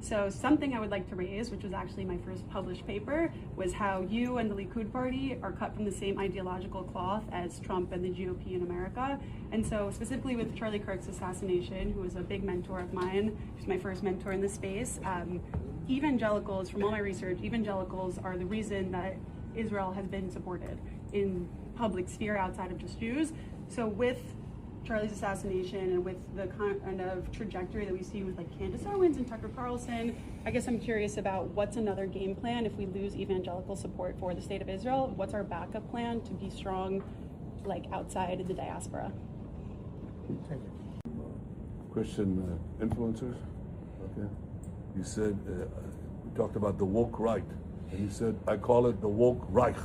So something I would like to raise, which was actually my first published paper, was how you and the Likud party are cut from the same ideological cloth as Trump and the GOP in America. And so specifically with Charlie Kirk's assassination, who was a big mentor of mine, he's my first mentor in the space, evangelicals, from all my research, evangelicals are the reason that Israel has been supported in public sphere outside of just Jews. So with Charlie's assassination and with the kind of trajectory that we see with like Candace Owens and Tucker Carlson, I guess I'm curious about what's another game plan if we lose evangelical support for the state of Israel. What's our backup plan to be strong, like outside of the diaspora? Christian influencers. Okay. You said we talked about the woke right, and you said I call it the woke Reich.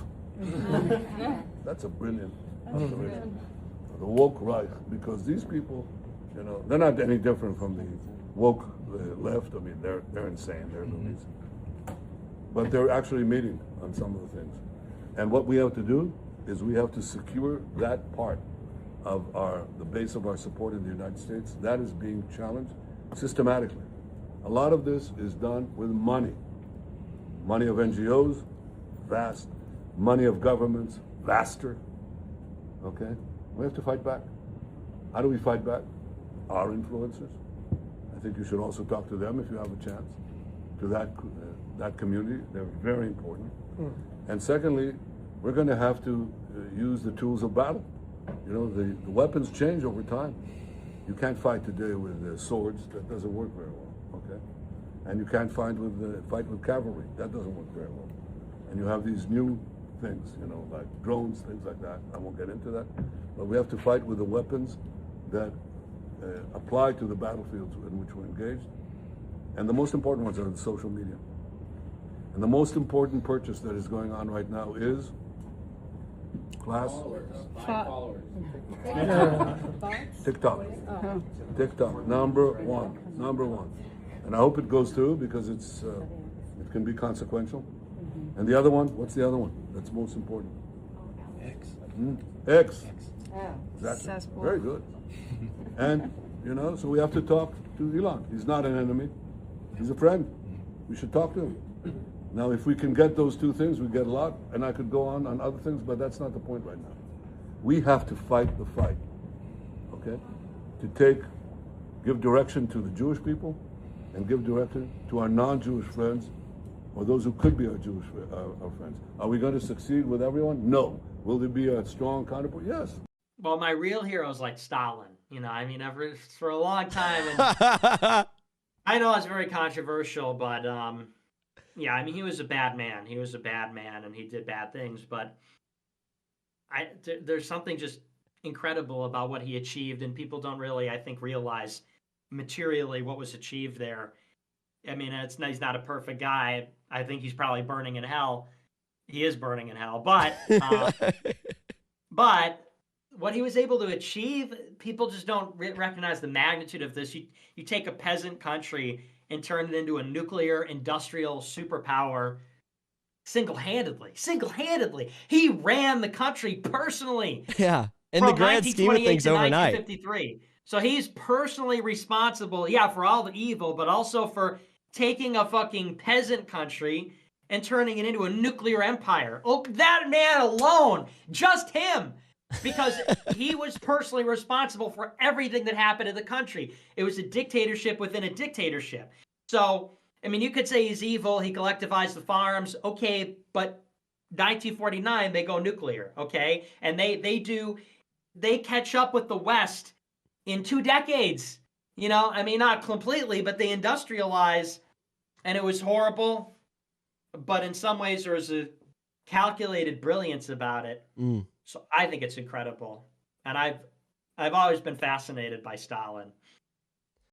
That's a brilliant observation. The woke right, because these people, you know, they're not any different from the woke left. I mean, they're insane. They're loonies. But they're actually meeting on some of the things. And what we have to do is we have to secure that part of the base of our support in the United States. That is being challenged systematically. A lot of this is done with money. Money of NGOs, vast. Money of governments, vaster. Okay? We have to fight back. How do we fight back? Our influencers. I think you should also talk to them if you have a chance. To that community, they're very important. And secondly, we're going to have to use the tools of battle. You know, the weapons change over time. You can't fight today with swords. That doesn't work very well. Okay, and you can't fight with cavalry. That doesn't work very well. And you have these new things, you know, like drones, things like that. I won't get into that. But we have to fight with the weapons that apply to the battlefields in which we're engaged. And the most important ones are the social media. And the most important purchase that is going on right now is class Followers. TikTok. TikTok, number one. And I hope it goes through because it can be consequential. And the other one, what's the other one that's most important? X. Exactly. Very good. And, you know, so we have to talk to Elon. He's not an enemy. He's a friend. We should talk to him. Now, if we can get those two things, we get a lot. And I could go on other things, but that's not the point right now. We have to fight the fight, okay? To give direction to the Jewish people and give direction to our non-Jewish friends or those who could be our Jewish our friends. Are we going to succeed with everyone? No. Will there be a strong counterpart? Yes. Well, my real hero is like Stalin. You know, I mean, for a long time. And I know it's very controversial, but yeah, I mean, he was a bad man. He was a bad man, and he did bad things. But there's something just incredible about what he achieved, and people don't really, I think, realize materially what was achieved there. I mean, he's not a perfect guy. I think he's probably burning in hell. He is burning in hell, but what he was able to achieve, people just don't recognize the magnitude of this. You take a peasant country and turn it into a nuclear industrial superpower single-handedly. He ran the country personally. Yeah, in the grand scheme of things overnight. 1953. So he's personally responsible, for all the evil, but also for taking a fucking peasant country and turning it into a nuclear empire. Oh, that man alone, just him, because he was personally responsible for everything that happened in the country. It was a dictatorship within a dictatorship. So, I mean, you could say he's evil, he collectivized the farms, okay, but 1949, they go nuclear, okay? And they catch up with the West in 2 decades. You know, I mean, not completely, but they industrialize, and it was horrible. But in some ways, there was a calculated brilliance about it. So I think it's incredible. And I've always been fascinated by Stalin.